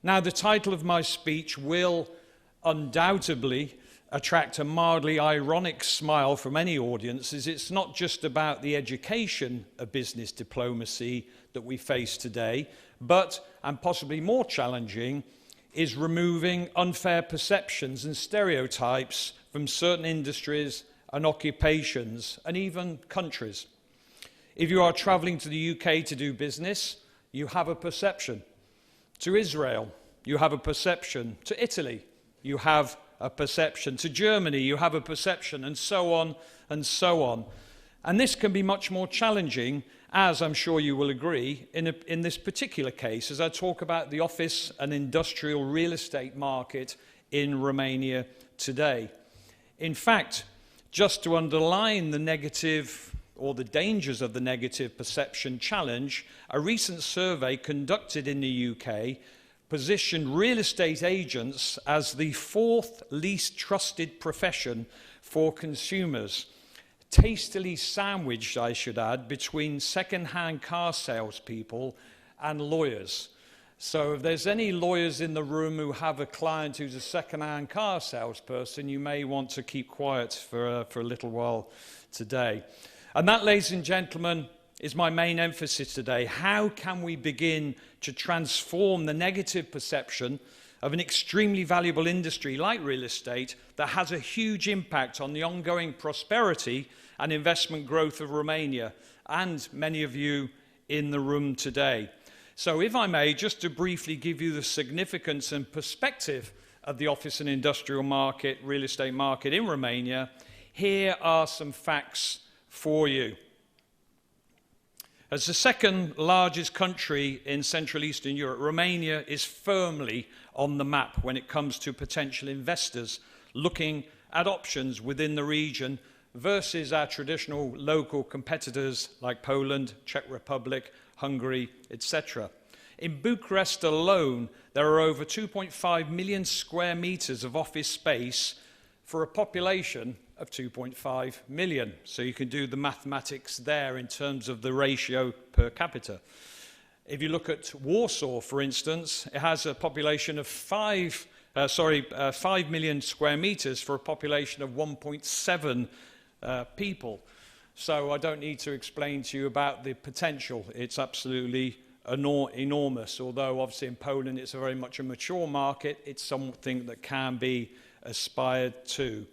Now, the title of my speech will undoubtedly attract a mildly ironic smile from any audiences. It's not just about the education of business diplomacy that we face today, but, and possibly more challenging, is removing unfair perceptions and stereotypes from certain industries and occupations and even countries. If you are traveling to the UK to do business, you have a perception. To Israel, you have a perception. To Italy, you have a perception. To Germany, you have a perception, and so on and so on. And this can be much more challenging, as I'm sure you will agree, in this particular case, as I talk about the office and industrial real estate market in Romania today. In fact, just to underline the negative or the dangers of the negative perception challenge, a recent survey conducted in the UK positioned real estate agents as the fourth least trusted profession for consumers, tastily sandwiched, I should add, between second-hand car salespeople and lawyers. So if there's any lawyers in the room who have a client who's a second-hand car salesperson, you may want to keep quiet for a little while today. And that, ladies and gentlemen, is my main emphasis today. How can we begin to transform the negative perception of an extremely valuable industry like real estate that has a huge impact on the ongoing prosperity and investment growth of Romania and many of you in the room today? So if I may, just to briefly give you the significance and perspective of the office and industrial market, real estate market in Romania, here are some facts for you. As the second largest country in Central Eastern Europe, Romania is firmly on the map when it comes to potential investors looking at options within the region versus our traditional local competitors like Poland, Czech Republic, Hungary, etc. In Bucharest alone, there are over 2.5 million square meters of office space for a population of 2.5 million. So you can do the mathematics there in terms of the ratio per capita. If you look at Warsaw, for instance, it has a population of 5 million square meters for a population of 1.7 people. So I don't need to explain to you about the potential. It's absolutely enormous. Although obviously in Poland it's very much a mature market, it's something that can be aspired to.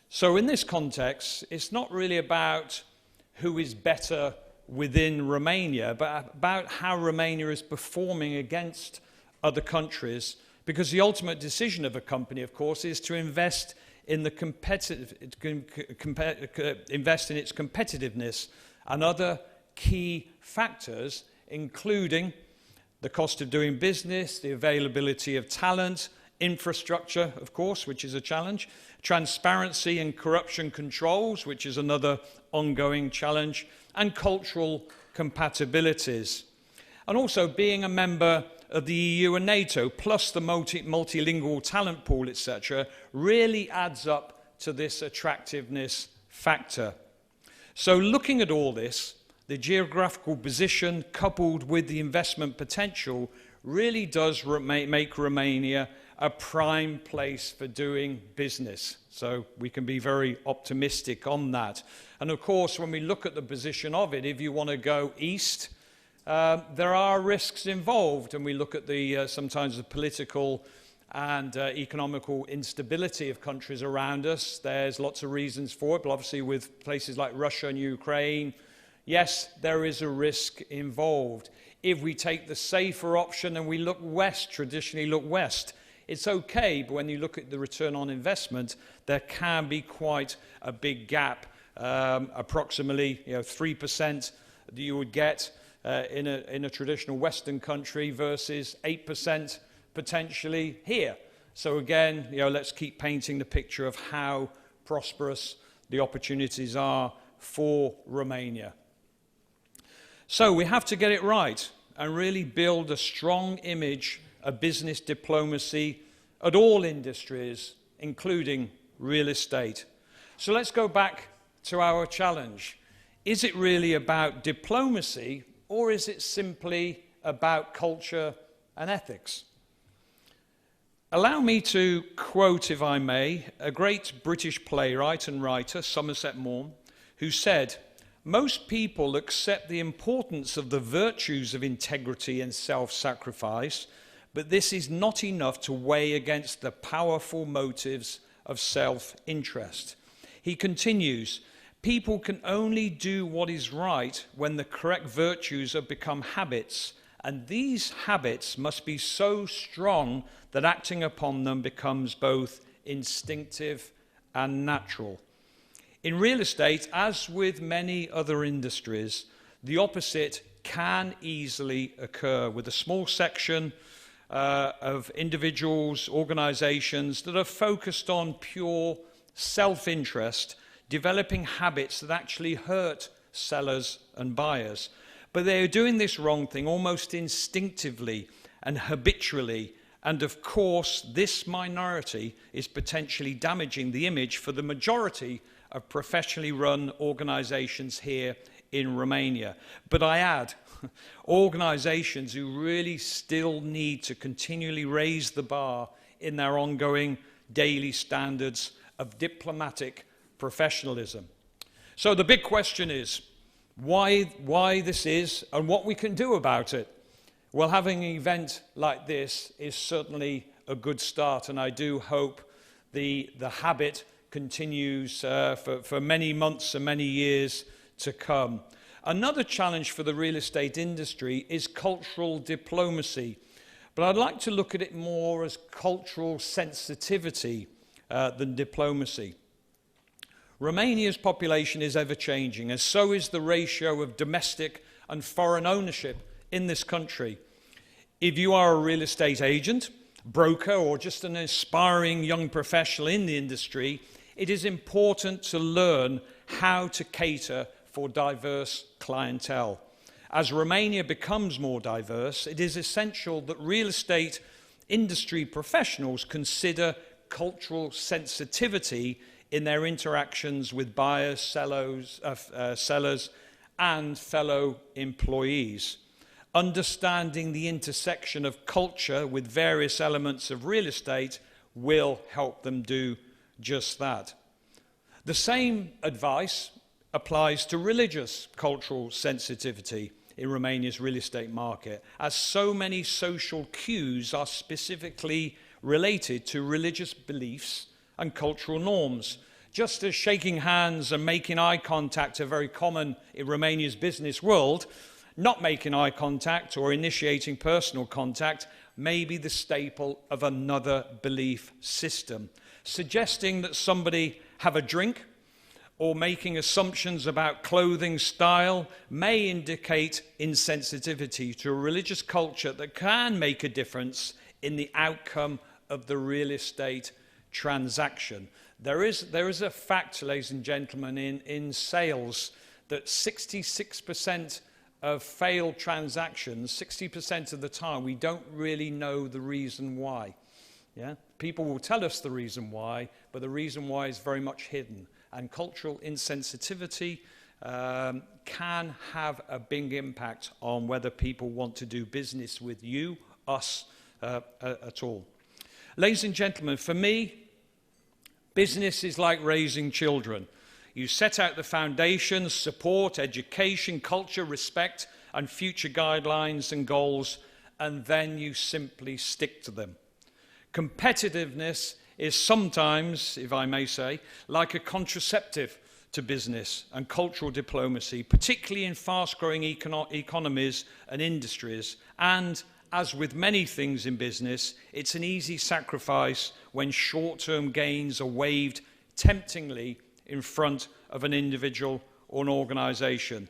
So in this context, it's not really about who is better within Romania, but about how Romania is performing against other countries, because the ultimate decision of a company, of course, is to invest in the invest in its competitiveness and other key factors, including the cost of doing business, the availability of talent, infrastructure, of course, which is a challenge, transparency and corruption controls, which is another ongoing challenge, and cultural compatibilities. And also being a member of the EU and NATO, plus the multilingual talent pool, etc., really adds up to this attractiveness factor. So looking at all this, the geographical position coupled with the investment potential really does make Romania a prime place for doing business. So we can be very optimistic on that. And of course, when we look at the position of it, if you want to go east, there are risks involved. And we look at the sometimes the political and economical instability of countries around us. There's lots of reasons for it, but obviously with places like Russia and Ukraine, yes, there is a risk involved. If we take the safer option and we look west, traditionally look west, it's okay, but when you look at the return on investment, there can be quite a big gap, approximately 3% that you would get in a traditional Western country versus 8% potentially here. So again, let's keep painting the picture of how prosperous the opportunities are for Romania. So we have to get it right and really build a strong image of business diplomacy at all industries, including real estate. So let's go back to our challenge. Is it really about diplomacy, or is it simply about culture and ethics? Allow me to quote, if I may, a great British playwright and writer, Somerset Maugham, who said, "Most people accept the importance of the virtues of integrity and self-sacrifice, but this is not enough to weigh against the powerful motives of self-interest." He continues, "People can only do what is right when the correct virtues have become habits, and these habits must be so strong that acting upon them becomes both instinctive and natural." In real estate, as with many other industries, the opposite can easily occur with a small section of individuals, organizations that are focused on pure self-interest, developing habits that actually hurt sellers and buyers. But they are doing this wrong thing almost instinctively and habitually. And of course, this minority is potentially damaging the image for the majority of professionally run organizations here in Romania. But I add, organizations who really still need to continually raise the bar in their ongoing daily standards of diplomatic professionalism. So the big question is, why this is and what we can do about it. Well, having an event like this is certainly a good start, and I do hope the habit continues for many months and many years to come. Another challenge for the real estate industry is cultural diplomacy, but I'd like to look at it more as cultural sensitivity than diplomacy. Romania's population is ever-changing, and so is the ratio of domestic and foreign ownership in this country. If you are a real estate agent, broker, or just an aspiring young professional in the industry, it is important to learn how to cater for diverse clientele. As Romania becomes more diverse, it is essential that real estate industry professionals consider cultural sensitivity in their interactions with buyers, sellers, and fellow employees. Understanding the intersection of culture with various elements of real estate will help them do just that. The same advice applies to religious cultural sensitivity in Romania's real estate market, as so many social cues are specifically related to religious beliefs and cultural norms. Just as shaking hands and making eye contact are very common in Romania's business world, not making eye contact or initiating personal contact may be the staple of another belief system. Suggesting that somebody have a drink or making assumptions about clothing style may indicate insensitivity to a religious culture that can make a difference in the outcome of the real estate transaction. There is a fact, ladies and gentlemen, in sales that 66% of failed transactions, 60% of the time, we don't really know the reason why. Yeah? People will tell us the reason why, but the reason why is very much hidden. And cultural insensitivity can have a big impact on whether people want to do business with you, us, at all. Ladies and gentlemen, for me, business is like raising children. You set out the foundations, support, education, culture, respect, and future guidelines and goals, and then you simply stick to them. Competitiveness is sometimes, if I may say, like a contraceptive to business and cultural diplomacy, particularly in fast-growing economies and industries. And as with many things in business, it's an easy sacrifice when short-term gains are waved temptingly in front of an individual or an organization.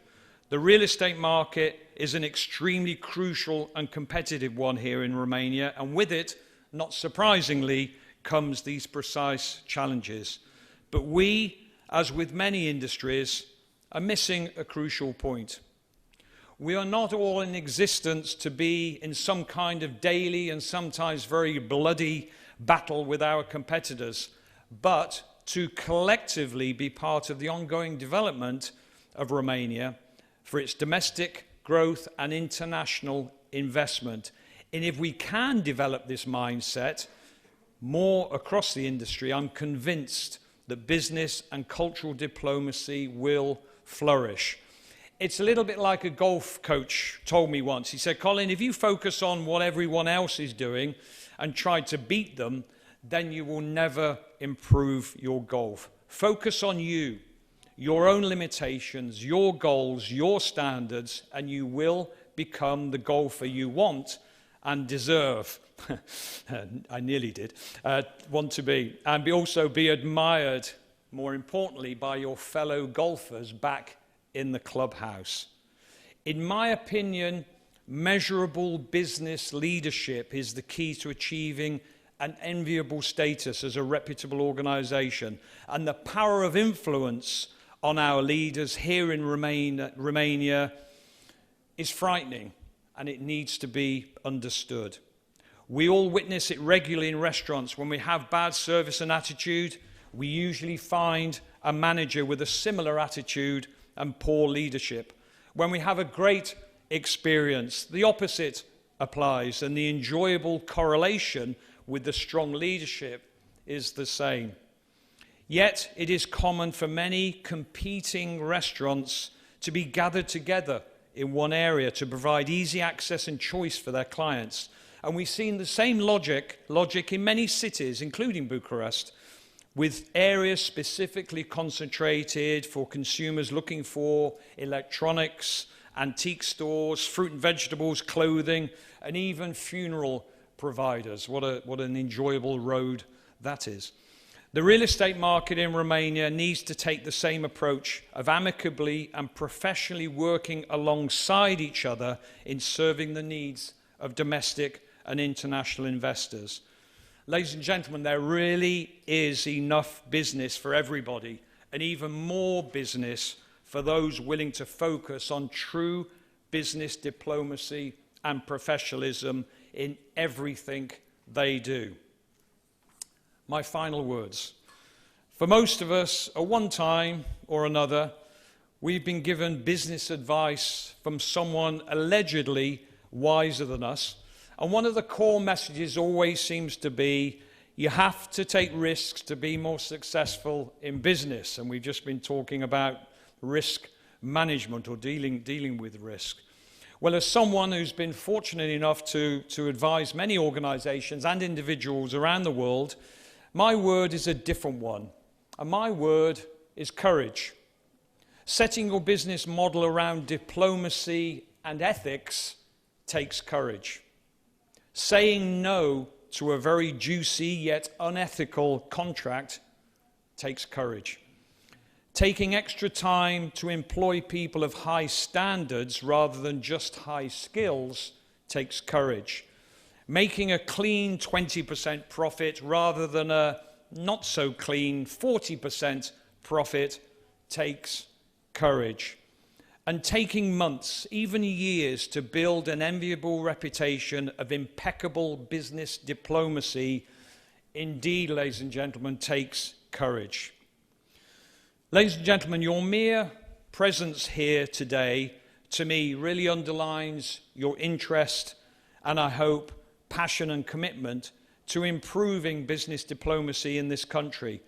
The real estate market is an extremely crucial and competitive one here in Romania, and with it, not surprisingly, comes these precise challenges. But we, as with many industries, are missing a crucial point. We are not all in existence to be in some kind of daily and sometimes very bloody battle with our competitors, but to collectively be part of the ongoing development of Romania for its domestic growth and international investment. And if we can develop this mindset, more across the industry, I'm convinced that business and cultural diplomacy will flourish. It's a little bit like a golf coach told me once. He said, Colin, if you focus on what everyone else is doing and try to beat them, then you will never improve your golf. Focus on you, your own limitations, your goals, your standards, and you will become the golfer you want and deserve. I nearly did. Want to be. And also be admired, more importantly, by your fellow golfers back in the clubhouse. In my opinion, measurable business leadership is the key to achieving an enviable status as a reputable organization, and the power of influence on our leaders here in Romania is frightening, and it needs to be understood. We all witness it regularly in restaurants. When we have bad service and attitude, we usually find a manager with a similar attitude and poor leadership. When we have a great experience, the opposite applies, and the enjoyable correlation with the strong leadership is the same. Yet it is common for many competing restaurants to be gathered together in one area to provide easy access and choice for their clients. And we've seen the same logic in many cities, including Bucharest, with areas specifically concentrated for consumers looking for electronics, antique stores, fruit and vegetables, clothing, and even funeral providers. What an enjoyable road that is. The real estate market in Romania needs to take the same approach of amicably and professionally working alongside each other in serving the needs of domestic and international investors. Ladies and gentlemen, there really is enough business for everybody, and even more business for those willing to focus on true business diplomacy and professionalism in everything they do. My final words. For most of us, at one time or another, we've been given business advice from someone allegedly wiser than us. And one of the core messages always seems to be, you have to take risks to be more successful in business. And we've just been talking about risk management or dealing with risk. Well, as someone who's been fortunate enough to advise many organizations and individuals around the world, my word is a different one. And my word is courage. Setting your business model around diplomacy and ethics takes courage. Saying no to a very juicy yet unethical contract takes courage. Taking extra time to employ people of high standards rather than just high skills takes courage. Making a clean 20% profit rather than a not so clean 40% profit takes courage. And taking months, even years, to build an enviable reputation of impeccable business diplomacy, indeed, ladies and gentlemen, takes courage. Ladies and gentlemen, your mere presence here today, to me, really underlines your interest and, I hope, passion and commitment to improving business diplomacy in this country.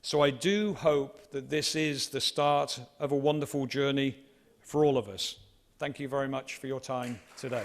So I do hope that this is the start of a wonderful journey for all of us. Thank you very much for your time today.